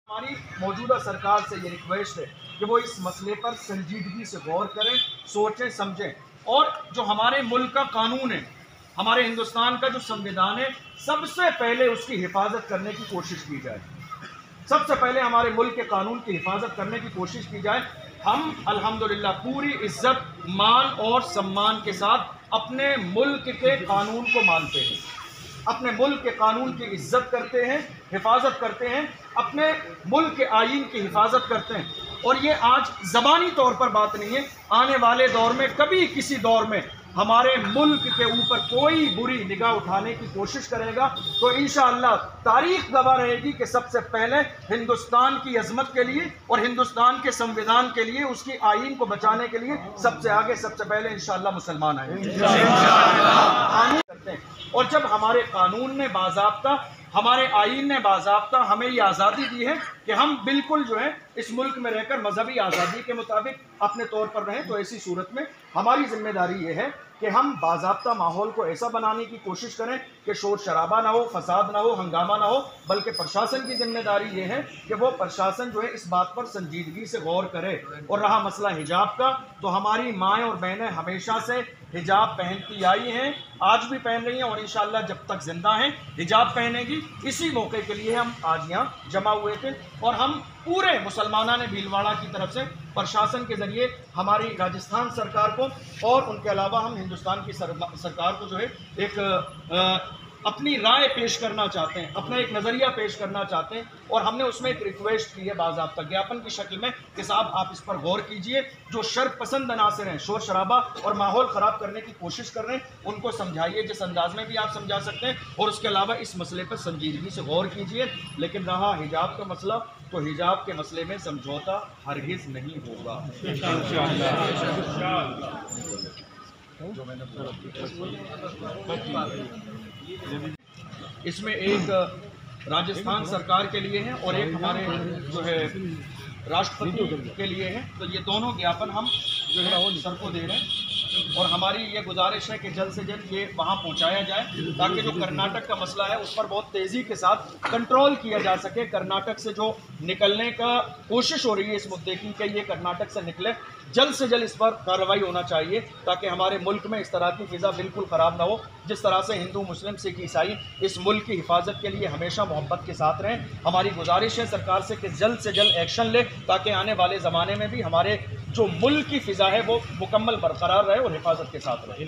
हमारी मौजूदा सरकार से ये रिक्वेस्ट है कि वो इस मसले पर संजीदगी से गौर करें, सोचें, समझें और जो हमारे मुल्क का कानून है, हमारे हिंदुस्तान का जो संविधान है, सबसे पहले उसकी हिफाजत करने की कोशिश की जाए। सबसे पहले हमारे मुल्क के कानून की हिफाजत करने की कोशिश की जाए। हम अल्हम्दुलिल्लाह पूरी इज्जत, मान और सम्मान के साथ अपने मुल्क के कानून को मानते हैं, अपने मुल्क के कानून की इज्जत करते हैं, हिफाजत करते हैं, अपने मुल्क के आईन की हिफाजत करते हैं। और ये आज ज़बानी तौर पर बात नहीं है, आने वाले दौर में कभी किसी दौर में हमारे मुल्क के ऊपर कोई बुरी निगाह उठाने की कोशिश करेगा तो इंशाअल्लाह तारीख गवाह रहेगी कि सबसे पहले हिंदुस्तान की अजमत के लिए और हिंदुस्तान के संविधान के लिए, उसकी आईन को बचाने के लिए सबसे आगे, सबसे पहले इंशाअल्लाह मुसलमान आएंगे। कानून करते हैं और जब हमारे कानून ने बाज़ाब्ता, हमारे आईन ने बाज़ाब्ता हमें ये आज़ादी दी है कि हम बिल्कुल जो है इस मुल्क में रहकर मजहबी आज़ादी के मुताबिक अपने तौर पर रहें, तो ऐसी सूरत में हमारी जिम्मेदारी ये है कि हम बाज़ाब्ता माहौल को ऐसा बनाने की कोशिश करें कि शोर शराबा ना हो, फसाद ना हो, हंगामा ना हो। बल्कि प्रशासन की जिम्मेदारी ये है कि वो प्रशासन जो है इस बात पर संजीदगी से गौर करे। और रहा मसला हिजाब का, तो हमारी माएँ और बहनें हमेशा से हिजाब पहनती आई हैं, आज भी पहन रही हैं और इंशाअल्लाह जब तक जिंदा हैं हिजाब पहनेगी। इसी मौके के लिए हम आज यहाँ जमा हुए थे और हम पूरे मुसलमाना ने भीलवाड़ा की तरफ से प्रशासन के ज़रिए हमारी राजस्थान सरकार को और उनके अलावा हम हिंदुस्तान की सरकार को जो है एक अपनी राय पेश करना चाहते हैं, अपना एक नज़रिया पेश करना चाहते हैं। और हमने उसमें एक रिक्वेस्ट की है बाज़ाब्ता ज्ञापन की शक्ल में कि साहब आप इस पर गौर कीजिए, जो शर पसंद अनासर हैं, शोर शराबा और माहौल ख़राब करने की कोशिश कर रहे हैं, उनको समझाइए जिस अंदाज में भी आप समझा सकते हैं। और उसके अलावा इस मसले पर संजीदगी से गौर कीजिए। लेकिन रहा हिजाब का मसला, तो हिजाब के मसले में समझौता हरगिज़ नहीं होगा। इसमें एक राजस्थान सरकार के लिए है और एक हमारे जो है राष्ट्रपति के लिए है। तो ये दोनों ज्ञापन हम जो है सर को दे रहे हैं और हमारी ये गुजारिश है कि जल्द से जल्द ये वहाँ पहुँचाया जाए ताकि जो कर्नाटक का मसला है उस पर बहुत तेज़ी के साथ कंट्रोल किया जा सके। कर्नाटक से जो निकलने का कोशिश हो रही है इस मुद्दे की कि ये कर्नाटक से निकले, जल्द से जल्द इस पर कार्रवाई होना चाहिए ताकि हमारे मुल्क में इस तरह की फ़िज़ा बिल्कुल ख़राब ना हो। जिस तरह से हिंदू, मुस्लिम, सिख, ईसाई इस मुल्क की हिफाजत के लिए हमेशा मोहब्बत के साथ रहें। हमारी गुजारिश है सरकार से कि जल्द से जल्द एक्शन ले ताकि आने वाले ज़माने में भी हमारे जो मुल्क की फ़िज़ा है वो मुकम्मल बरकरार रहे और हिफाजत के साथ रहे।